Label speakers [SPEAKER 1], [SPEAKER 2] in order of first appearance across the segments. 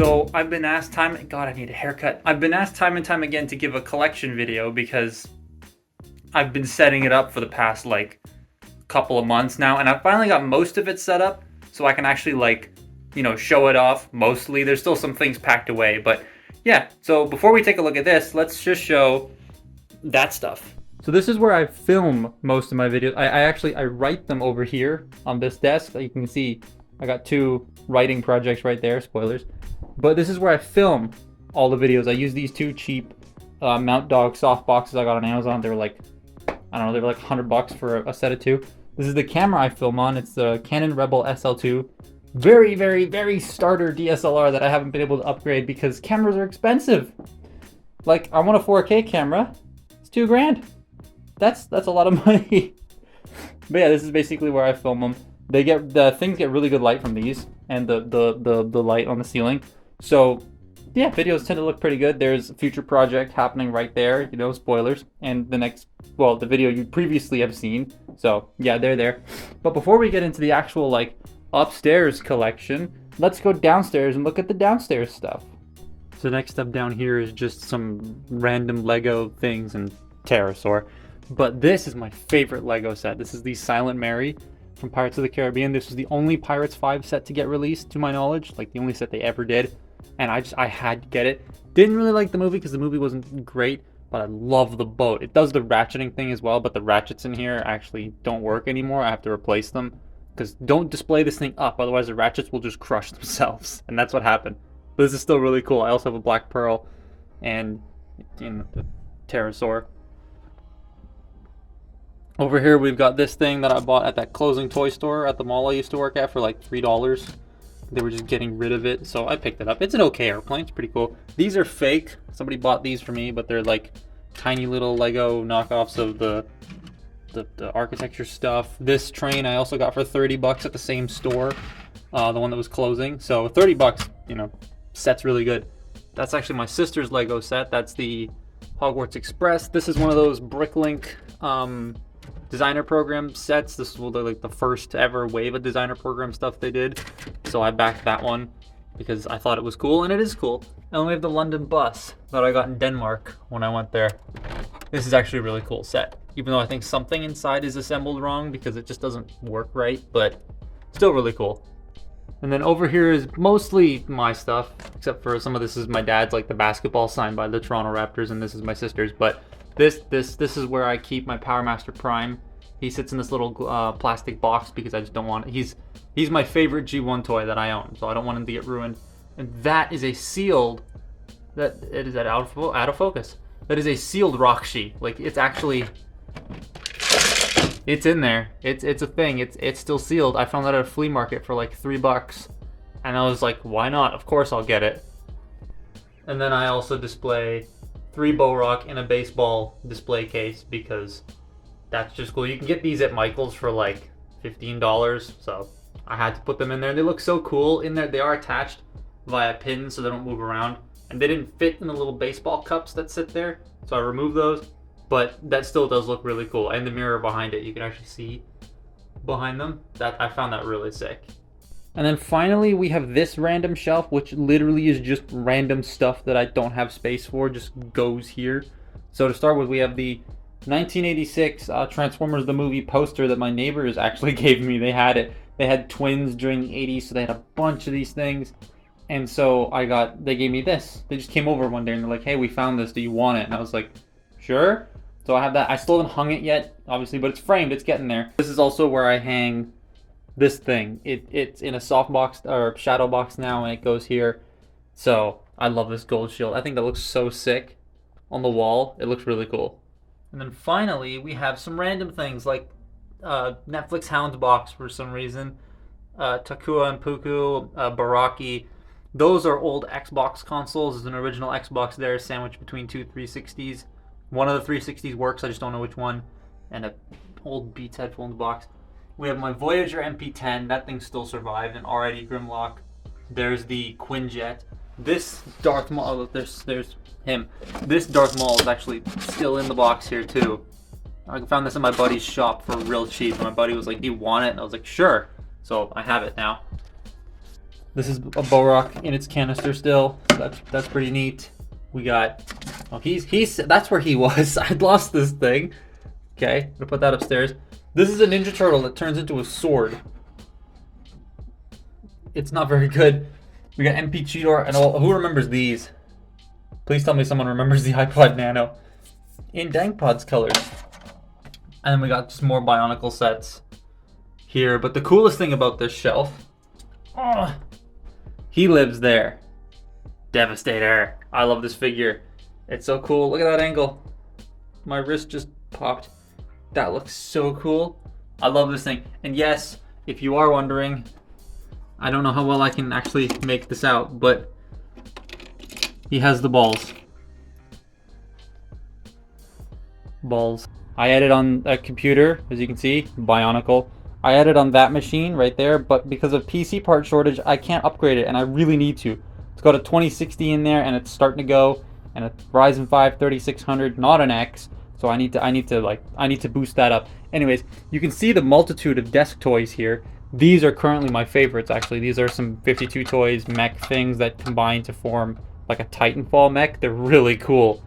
[SPEAKER 1] So I've been asked God, I need a haircut. I've been asked time and time again to give a collection video because I've been setting it up for the past like couple of months now, and I finally got most of it set up so I can actually like, show it off mostly. There's still some things packed away, but yeah. So before we take a look at this, let's just show that stuff. So this is where I film most of my videos. I write them over here on this desk. You can see I got 2 writing projects right there, spoilers. But this is where I film all the videos. I use these 2 cheap Mount Dog soft boxes I got on Amazon. They were like, I don't know, they were like $100 for a set of 2. This is the camera I film on. It's the Canon Rebel SL2. Very, very, very starter DSLR that I haven't been able to upgrade because cameras are expensive. Like, I want a 4K camera. It's $2 grand. That's a lot of money. But yeah, this is basically where I film them. The things get really good light from these, and the light on the ceiling. So yeah, videos tend to look pretty good. There's a future project happening right there, spoilers, and the video you previously have seen. So yeah, they're there. But before we get into the actual like upstairs collection, let's go downstairs and look at the downstairs stuff. So next up down here is just some random Lego things and pterosaur. But this is my favorite Lego set. This is the Silent Mary from Pirates of the Caribbean. This was the only Pirates 5 set to get released, to my knowledge, like the only set they ever did. And I had to get it. Didn't really like the movie because the movie wasn't great, but I love the boat. It does the ratcheting thing as well, but the ratchets in here actually don't work anymore. I have to replace them because don't display this thing up, otherwise the ratchets will just crush themselves, and that's what happened. But this is still really cool. I also have a Black Pearl and the pterosaur. Over here we've got this thing that I bought at that closing toy store at the mall I used to work at for like $3. They were just getting rid of it, so I picked it up. It's an okay airplane. It's pretty cool. These are fake. Somebody bought these for me, but they're like tiny little Lego knockoffs of the architecture stuff. This train I also got for $30 at the same store, the one that was closing. So $30, set's really good. That's actually my sister's Lego set. That's the Hogwarts Express. This is one of those Bricklink designer program sets. This was like the first ever wave of designer program stuff they did, so I backed that one because I thought it was cool, and it is cool. And then we have the London bus that I got in Denmark when I went there. This is actually a really cool set, even though I think something inside is assembled wrong because it just doesn't work right, but still really cool. And then over here is mostly my stuff, except for some of this is my dad's, like the basketball signed by the Toronto Raptors, and this is my sister's. But this is where I keep my Power Master Prime. He sits in this little plastic box because I just don't want it. He's my favorite G1 toy that I own, so I don't want him to get ruined. And that is a sealed, out of focus. That is a sealed Rockshi. Like, it's actually, it's in there. It's a thing. It's still sealed. I found that at a flea market for like $3, and I was like, why not? Of course I'll get it. And then I also display 3 Bow-Rock in a baseball display case because that's just cool. You can get these at Michael's for like $15, so I had to put them in there. They look so cool in there. They are attached via pins so they don't move around, and they didn't fit in the little baseball cups that sit there, so I removed those, but that still does look really cool. And the mirror behind it, you can actually see behind them. That I found that really sick. And then finally we have this random shelf, which literally is just random stuff that I don't have space for, just goes here. So to start with, we have the 1986 Transformers the movie poster that my neighbors actually gave me. They had it. They had twins during the 80s, so they had a bunch of these things. And so they gave me this. They just came over one day and they're like, hey, we found this, do you want it? And I was like, sure. So I have that. I still haven't hung it yet, obviously, but it's framed, it's getting there. This is also where I hang this thing. It's in a soft box or shadow box now, and it goes here. So I love this gold shield. I think that looks so sick on the wall. It looks really cool. And then finally we have some random things like Netflix Hounds box for some reason, Takua and Puku, Baraki. Those are old Xbox consoles. There's an original Xbox there sandwiched between 2 360s. One of the 360s works, I just don't know which one. And an old Beats headphones box. We have my Voyager MP10. That thing still survived. And RID Grimlock. There's the Quinjet. This Darth Maul, there's him. This Darth Maul is actually still in the box here too. I found this in my buddy's shop for real cheap. And my buddy was like, do you want it? And I was like, sure. So I have it now. This is a Bohrok in its canister still. So that's pretty neat. We got, oh, he's that's where he was. I'd lost this thing. Okay, I'm gonna put that upstairs. This is a Ninja Turtle that turns into a sword. It's not very good. We got MP Cheetor and all. Who remembers these? Please tell me someone remembers the iPod Nano in Dangpod's colors. And then we got just more Bionicle sets here. But the coolest thing about this shelf, oh, he lives there. Devastator. I love this figure. It's so cool. Look at that angle. My wrist just popped. That looks so cool. I love this thing. And yes, if you are wondering, I don't know how well I can actually make this out, but he has the balls. Balls. I edit on a computer, as you can see, Bionicle. I edit on that machine right there, but because of PC part shortage, I can't upgrade it, and I really need to. It's got a 2060 in there, and it's starting to go, and a Ryzen 5 3600, not an X. So I need to boost that up. Anyways, you can see the multitude of desk toys here. These are currently my favorites, actually. These are some 52 Toys mech things that combine to form like a Titanfall mech. They're really cool.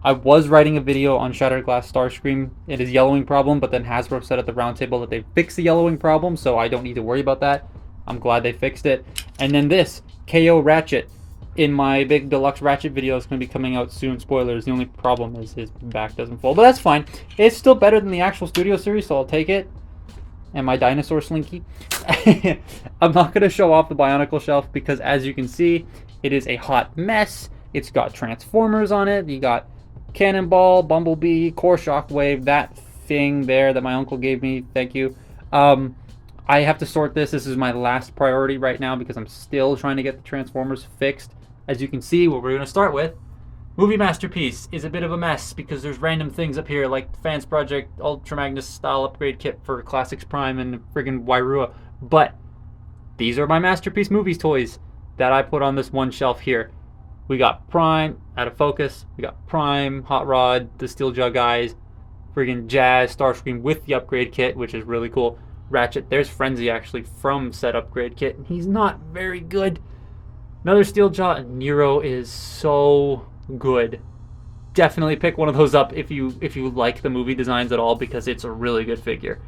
[SPEAKER 1] I was writing a video on Shattered Glass Starscream. It is yellowing problem, but then Hasbro said at the roundtable that they fixed the yellowing problem, so I don't need to worry about that. I'm glad they fixed it. And then this, KO Ratchet. In my big deluxe Ratchet video, it's going to be coming out soon. Spoilers. The only problem is his back doesn't fold, but that's fine. It's still better than the actual studio series, so I'll take it. And my dinosaur Slinky. I'm not going to show off the Bionicle shelf because, as you can see, it is a hot mess. It's got Transformers on it. You got Cannonball, Bumblebee, Core Shockwave, that thing there that my uncle gave me. Thank you. I have to sort this. This is my last priority right now because I'm still trying to get the Transformers fixed. As you can see, what we're going to start with, Movie Masterpiece, is a bit of a mess because there's random things up here like Fans Project Ultra Magnus style upgrade kit for Classics Prime and friggin' Wairua. But these are my Masterpiece Movies toys that I put on this one shelf here. We got Prime, out of focus. We got Prime, Hot Rod, the Steel Jug Eyes, friggin' Jazz, Starscream with the upgrade kit, which is really cool. Ratchet, there's Frenzy actually from said upgrade kit, and he's not very good. Another Steel Jaw, and Nero is so good. Definitely pick one of those up if you like the movie designs at all, because it's a really good figure.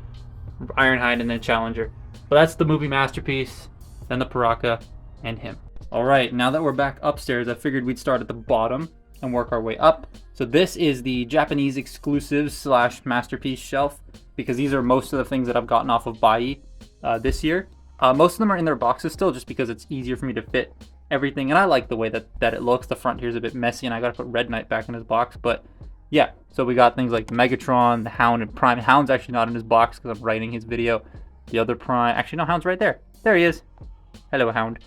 [SPEAKER 1] Ironhide and then Challenger. But that's the Movie Masterpiece, then the Paraka, and him. Alright, now that we're back upstairs, I figured we'd start at the bottom and work our way up. So this is the Japanese exclusives / Masterpiece shelf, because these are most of the things that I've gotten off of Bai this year. Most of them are in their boxes still, just because it's easier for me to fit everything, and I like the way that it looks. The front here is a bit messy, and I gotta put Red Knight back in his box, but yeah. So we got things like Megatron, the Hound, and Prime. Hound's actually not in his box because I'm writing his video. The other Prime, actually no, Hound's right there. There he is. Hello, Hound.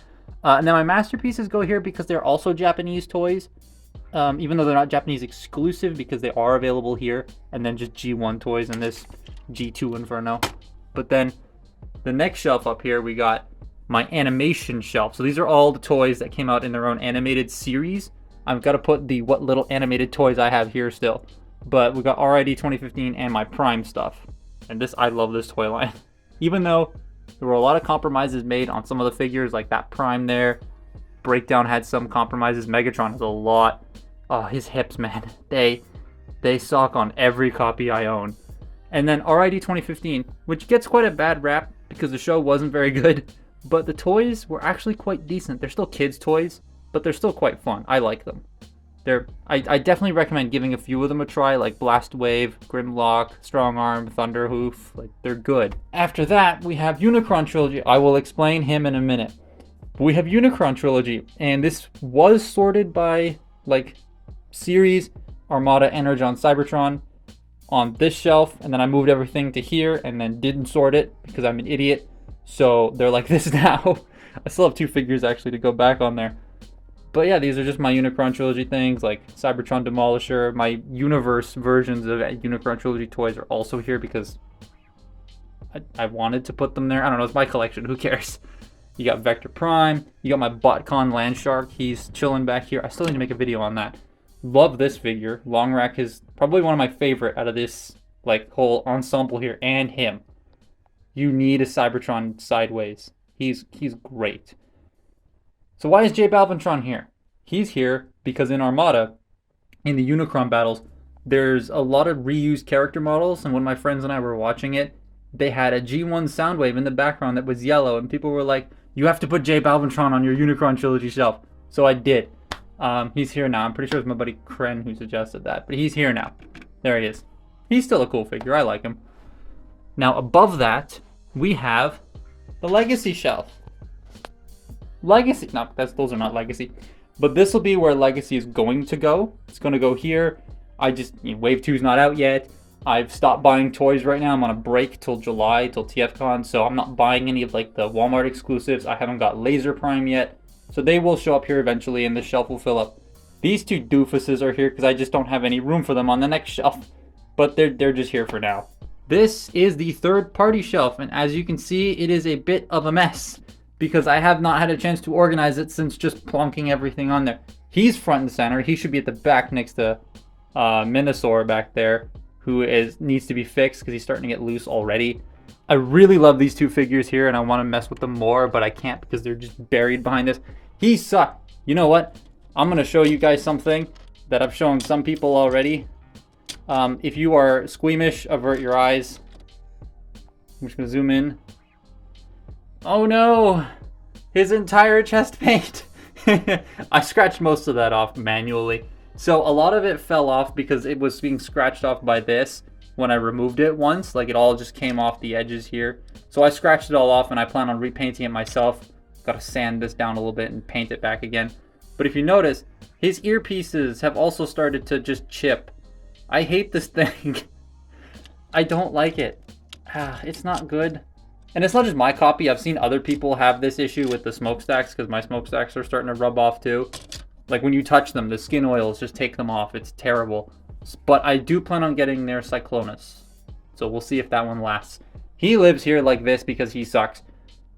[SPEAKER 1] And then my Masterpieces go here because they're also Japanese toys, even though they're not Japanese exclusive, because they are available here. And then just G1 toys and this G2 Inferno. But then the next shelf up here, we got my animation shelf. So these are all the toys that came out in their own animated series. I've got to put the what little animated toys I have here still. But we got RID 2015 and my Prime stuff. And this, I love this toy line. Even though there were a lot of compromises made on some of the figures, like that Prime there. Breakdown had some compromises. Megatron has a lot. Oh, his hips, man. They suck on every copy I own. And then RID 2015, which gets quite a bad rap because the show wasn't very good. But the toys were actually quite decent. They're still kids' toys, but they're still quite fun. I like them. I definitely recommend giving a few of them a try, like Blast Wave, Grimlock, Strong Arm, Thunderhoof. Like, they're good. After that, we have Unicron Trilogy. I will explain him in a minute. But we have Unicron Trilogy, and this was sorted by, like, series, Armada, Energon, Cybertron on this shelf, and then I moved everything to here and then didn't sort it because I'm an idiot. So they're like this now. I still have 2 figures actually to go back on there. But yeah, these are just my Unicron Trilogy things, like Cybertron Demolisher. My Universe versions of Unicron Trilogy toys are also here because I wanted to put them there. I don't know, it's my collection, who cares? You got Vector Prime, you got my BotCon Landshark, he's chilling back here. I still need to make a video on that. Love this figure. Longrack is probably one of my favorite out of this like whole ensemble here, and him. You need a Cybertron sideways. He's great. So why is J Balvintron here? He's here because in Armada, in the Unicron battles, there's a lot of reused character models, and when my friends and I were watching it, they had a G1 Soundwave in the background that was yellow, and people were like, you have to put J Balvintron on your Unicron Trilogy shelf. So I did. He's here now. I'm pretty sure it's my buddy Kren who suggested that, but he's here now. There he is. He's still a cool figure. I like him. Now, above that, we have the Legacy shelf. Legacy, no, those are not Legacy. But this will be where Legacy is going to go. It's going to go here. Wave 2's not out yet. I've stopped buying toys right now. I'm on a break till July, till TFCon. So I'm not buying any of like the Walmart exclusives. I haven't got Laser Prime yet. So they will show up here eventually and the shelf will fill up. These two doofuses are here because I just don't have any room for them on the next shelf. But they're just here for now. This is the third party shelf. And as you can see, it is a bit of a mess, because I have not had a chance to organize it since just plonking everything on there. He's front and center. He should be at the back next to Minosaur back there, who needs to be fixed because he's starting to get loose already. I really love these two figures here, and I want to mess with them more, but I can't because they're just buried behind this. He sucked. You know what? I'm going to show you guys something that I've shown some people already. If you are squeamish, avert your eyes. I'm just going to zoom in. Oh no! His entire chest paint! I scratched most of that off manually. So a lot of it fell off because it was being scratched off by this when I removed it once. Like, it all just came off the edges here. So I scratched it all off, and I plan on repainting it myself. Gotta sand this down a little bit and paint it back again. But if you notice, his earpieces have also started to just chip. I hate this thing. I don't like it. It's not good. And it's not just my copy. I've seen other people have this issue with the smokestacks because my smokestacks are starting to rub off too. Like, when you touch them, the skin oils just take them off. It's terrible. But I do plan on getting their Cyclonus. So we'll see if that one lasts. He lives here like this because he sucks.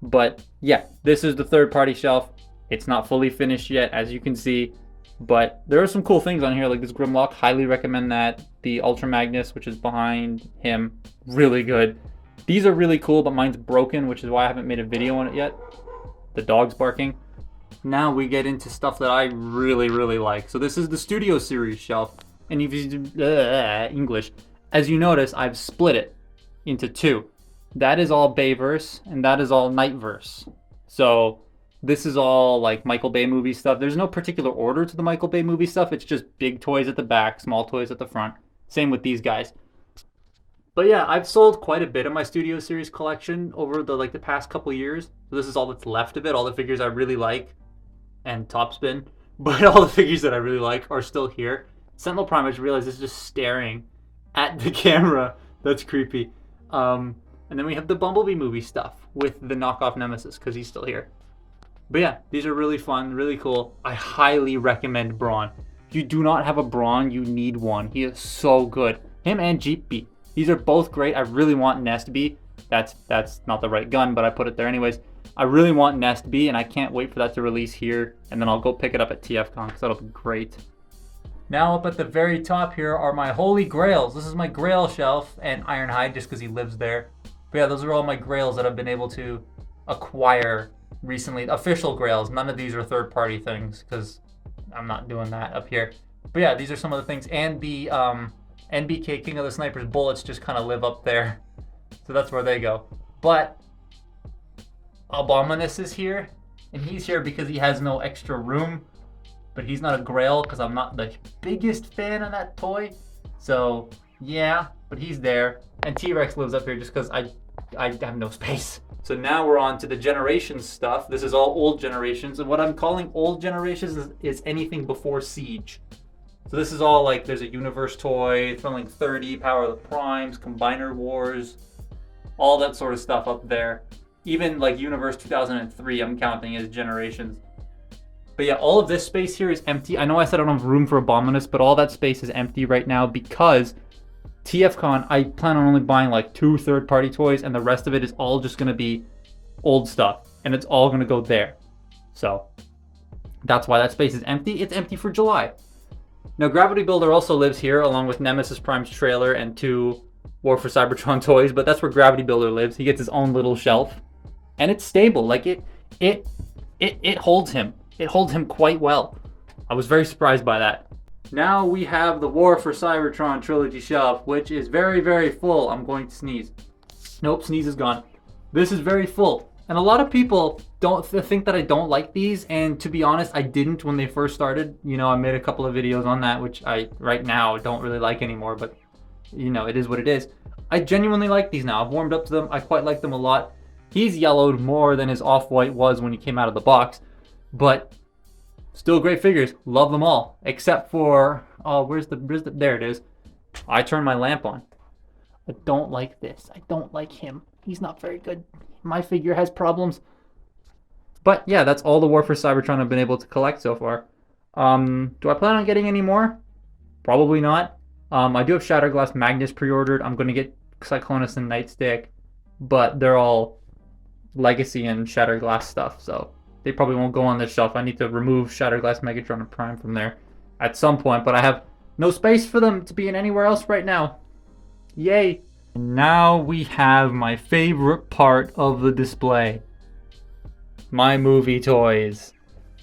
[SPEAKER 1] But yeah, this is the third party shelf. It's not fully finished yet, as you can see. But there are some cool things on here, like this Grimlock. Highly recommend that. The Ultra Magnus, which is behind him, really good. These are really cool, but mine's broken, which is why I haven't made a video on it yet. The dog's barking. Now we get into stuff that I really, really like. So this is the Studio Series shelf. And if you English, as you notice, I've split it into two. That is all Bayverse, and that is all Nightverse. So this is all like Michael Bay movie stuff. There's no particular order to the Michael Bay movie stuff. It's just big toys at the back, small toys at the front. Same with these guys. But yeah, I've sold quite a bit of my Studio Series collection over the past couple years. So this is all that's left of it. All the figures I really like, and Topspin. But all the figures that I really like are still here. Sentinel Prime, I just realized, is just staring at the camera. That's creepy. And then we have the Bumblebee movie stuff with the knockoff Nemesis because he's still here. But yeah, these are really fun, really cool. I highly recommend Brawn. If you do not have a Brawn, you need one. He is so good. Him and Jeep Bee. These are both great. I really want Nest Bee. That's not the right gun, but I put it there anyways. I really want Nest Bee, and I can't wait for that to release here. And then I'll go pick it up at TFCon because that'll be great. Now up at the very top here are my Holy Grails. This is my Grail shelf, and Ironhide just because he lives there. But yeah, those are all my Grails that I've been able to acquire recently. Official Grails. None of these are third-party things because I'm not doing that up here. But yeah, these are some of the things. And the NBK King of the Snipers bullets just kind of live up there. So that's where they go. But Abominus is here. And he's here because he has no extra room. But he's not a Grail because I'm not the biggest fan of that toy. So yeah, but he's there. And T-Rex lives up here just because I have no space. So now we're on to the Generations stuff. This is all old Generations. And what I'm calling old Generations is anything before Siege. So this is all like, there's a Universe toy, Thrilling 30, Power of the Primes, Combiner Wars, all that sort of stuff up there. Even like Universe 2003, I'm counting as Generations. But yeah, all of this space here is empty. I know I said I don't have room for Abominus, but all that space is empty right now because TFCon, I plan on only buying like 2 third-party toys, and the rest of it is all just going to be old stuff, and it's all going to go there. So that's why that space is empty. It's empty for July. Now, Gravity Builder also lives here, along with Nemesis Prime's trailer and 2 War for Cybertron toys, but that's where Gravity Builder lives. He gets his own little shelf, and it's stable. Like, it holds him. It holds him quite well. I was very surprised by that. Now we have the War for Cybertron trilogy shelf, which is very, very full. I'm going to sneeze. Nope, sneeze is gone. This is very full. And a lot of people don't think that I don't like these, and to be honest, I didn't when they first started. You know, I made a couple of videos on that, which I, right now, don't really like anymore, but, you know, it is what it is. I genuinely like these now. I've warmed up to them. I quite like them a lot. He's yellowed more than his off-white was when he came out of the box, but still great figures. Love them all, except for, oh, where's the, there it is. I turned my lamp on. I don't like this. I don't like him. He's not very good. My figure has problems. But yeah, that's all the War for Cybertron I've been able to collect so far. Do I plan on getting any more? Probably not. I do have Shatterglass Magnus pre-ordered. I'm going to get Cyclonus and Nightstick, but they're all Legacy and Shatterglass stuff, so they probably won't go on this shelf. I need to remove Shatterglass Megatron and Prime from there at some point, but I have no space for them to be in anywhere else right now. Yay! And now we have my favorite part of the display. My movie toys.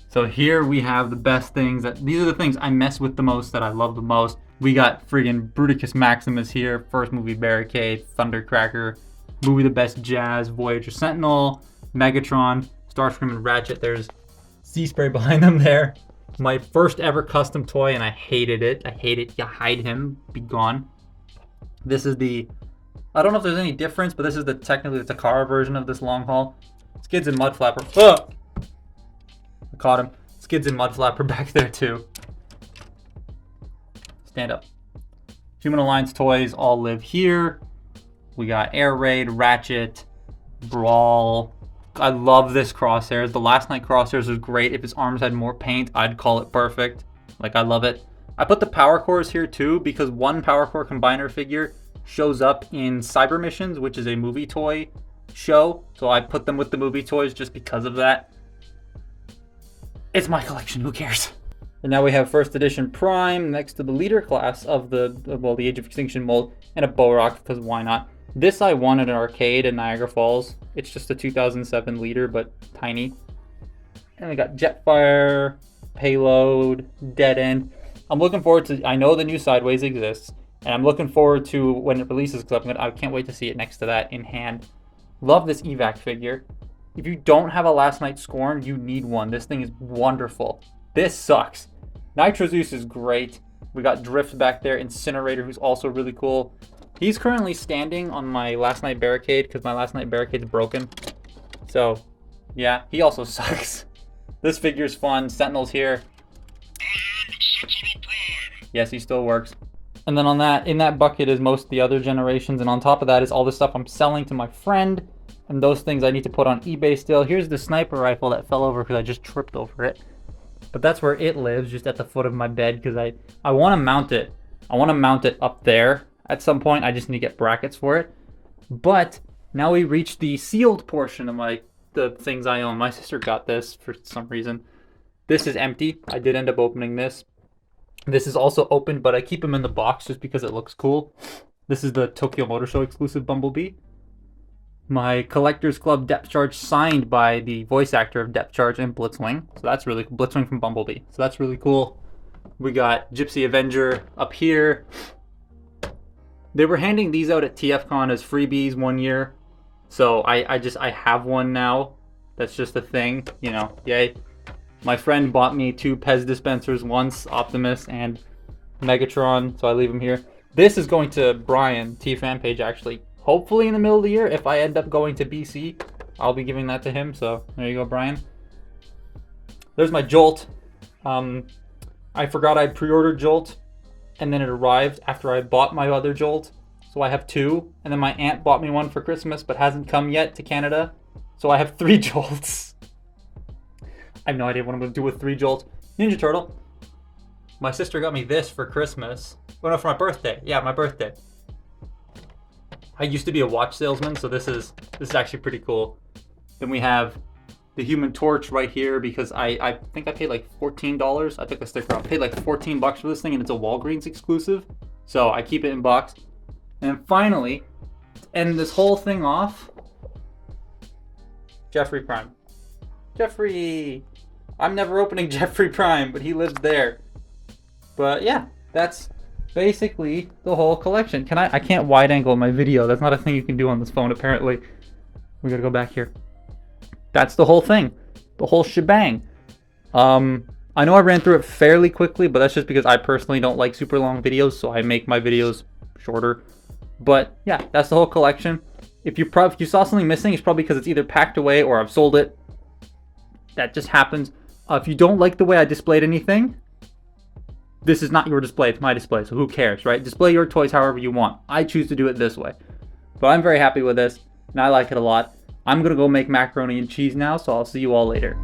[SPEAKER 1] So here we have the best things. These are the things I mess with the most, that I love the most. We got friggin' Bruticus Maximus here, first movie Barricade, Thundercracker, movie The Best Jazz, Voyager Sentinel, Megatron, Starscream and Ratchet. There's Seaspray behind them there. My first ever custom toy, and I hated it. I hate it. You hide him. Be gone. This is the, I don't know if there's any difference, but this is technically the Takara version of this long haul. Skids and Mud Flapper. Ugh! I caught him. Skids and Mud Flapper back there too. Stand up. Human Alliance toys all live here. We got Air Raid, Ratchet, Brawl. I love this Crosshairs. The Last Night Crosshairs was great. If his arms had more paint, I'd call it perfect. Like, I love it. I put the Power Cores here too because one Power Core Combiner figure shows up in Cyber Missions, which is a movie toy show. So I put them with the movie toys just because of that. It's my collection, who cares? And now we have first edition Prime next to the leader class of the Age of Extinction mold, and a Bohrok, because why not? This I won at an arcade in Niagara Falls. It's just a 2007 leader, but tiny. And we got Jetfire, Payload, Dead End. I'm looking forward to, I know the new Sideways exists, and I'm looking forward to when it releases, because I can't wait to see it next to that in hand. Love this evac figure. If you don't have a Last Night Scorn, you need one. This thing is wonderful. This sucks. Nitro Zeus is great. We got Drift back there. Incinerator, who's also really cool. He's currently standing on my Last Night Barricade because my Last Night Barricade's broken. So, yeah, he also sucks. This figure's fun. Sentinel's here. Yes, he still works. And then on that, in that bucket is most of the other generations, and on top of that is all the stuff I'm selling to my friend, and those things I need to put on eBay still. Here's the sniper rifle that fell over because I just tripped over it. But that's where it lives, just at the foot of my bed, because I want to mount it. I want to mount it up there at some point. I just need to get brackets for it. But now we reach the sealed portion of the things I own. My sister got this for some reason. This is empty. I did end up opening this. This is also open, but I keep them in the box just because it looks cool. This is the Tokyo Motor Show exclusive Bumblebee. My Collectors Club Depth Charge signed by the voice actor of Depth Charge and Blitzwing. So that's really cool. Blitzwing from Bumblebee. So that's really cool. We got Gypsy Avenger up here. They were handing these out at TFCon as freebies one year. So I have one now. That's just a thing, you know, yay. My friend bought me 2 Pez dispensers once, Optimus and Megatron, so I leave them here. This is going to Brian, T-Fan page actually. Hopefully in the middle of the year, if I end up going to BC, I'll be giving that to him. So there you go, Brian. There's my Jolt. I forgot I pre-ordered Jolt, and then it arrived after I bought my other Jolt. So I have 2, and then my aunt bought me one for Christmas, but hasn't come yet to Canada. So I have 3 Jolts. I have no idea what I'm going to do with 3 Jolts. Ninja Turtle. My sister got me this for Christmas. Oh no, for my birthday. Yeah, my birthday. I used to be a watch salesman, so this is actually pretty cool. Then we have the Human Torch right here because I think I paid like $14. I took the sticker off. I paid like $14 for this thing, and it's a Walgreens exclusive. So I keep it in box. And then finally, to end this whole thing off, Jeffrey Prime. Jeffrey! I'm never opening Jeffrey Prime, but he lives there. But yeah, that's basically the whole collection. I can't wide angle my video. That's not a thing you can do on this phone, apparently. We gotta go back here. That's the whole thing. The whole shebang. I know I ran through it fairly quickly, but that's just because I personally don't like super long videos, so I make my videos shorter. But yeah, that's the whole collection. If you saw something missing, it's probably because it's either packed away or I've sold it. That just happens. If you don't like the way I displayed anything, this is not your display, it's my display, so who cares, right? Display your toys however you want. I choose to do it this way. But I'm very happy with this, and I like it a lot. I'm gonna go make macaroni and cheese now, so I'll see you all later.